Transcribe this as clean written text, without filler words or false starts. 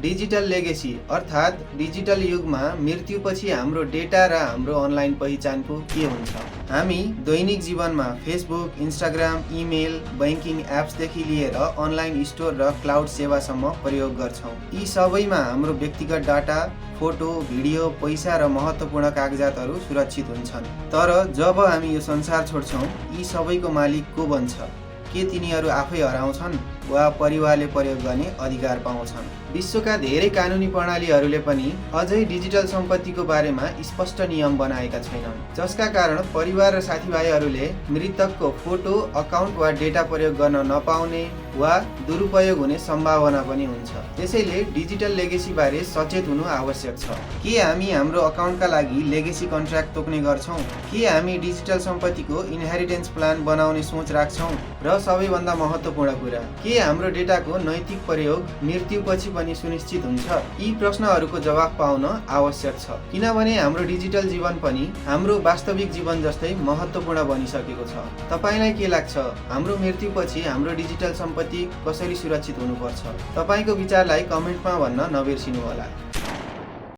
Digital legacy अर्थात् digital युगमा मृत्युपछि हाम्रो डेटा र हाम्रो अनलाइन पहिचानको के हुन्छ? हामी दैनिक जीवनमा फेसबुक, इन्स्टाग्राम, इमेल, बैंकिङ एप्सदेखि लिएर अनलाइन स्टोर र क्लाउड सेवासम्म प्रयोग गर्छौँ। यी सबैमा हाम्रो व्यक्तिगत डाटा, फोटो, भिडियो, पैसा र महत्त्वपूर्ण कागजातहरू सुरक्षित हुन्छन्। तर जब हामी यो संसार छोड्छौँ, यी सबैको मालिक को बन्छ? के तिनीहरू आफै हराउँछन् वा परिवारले प्रयोग गर्ने अधिकार पाउँछन्? विश्वका धेरै कानुनी प्रणालीहरूले पनि अझै डिजिटल सम्पत्तिको बारेमा स्पष्ट नियम बनाएका छैनन्, जसका कारण परिवार र साथीभाइहरूले मृतकको फोटो, अकाउन्ट वा डेटा प्रयोग गर्न नपाउने वा दुरुपयोग हुने सम्भावना पनि हुन्छ। त्यसैले डिजिटल लेगेसी बारे सचेत हुनु आवश्यक छ। के हामी हाम्रो अकाउन्टका लागि लेगेसी कन्ट्र्याक्ट तोक्ने गर्छौँ? के हामी डिजिटल सम्पत्तिको इनहेरिटेन्स प्लान बनाउने सोच राख्छौँ? र सबैभन्दा महत्त्वपूर्ण कुरा, के हाम्रो डेटाको नैतिक प्रयोग मृत्युपछि पनि सुनिश्चित हुन्छ? यी प्रश्नहरूको जवाफ पाउन आवश्यक छ, किनभने हाम्रो डिजिटल जीवन पनि हाम्रो वास्तविक जीवन जस्तै महत्त्वपूर्ण बनिसकेको छ। तपाईलाई के लाग्छ? हाम्रो मृत्युपछि हाम्रो डिजिटल सम्पत्ति कसरी सुरक्षित हुनुपर्छ? तपाईको विचारलाई कमेन्टमा भन्न नबिर्सिनुहोला।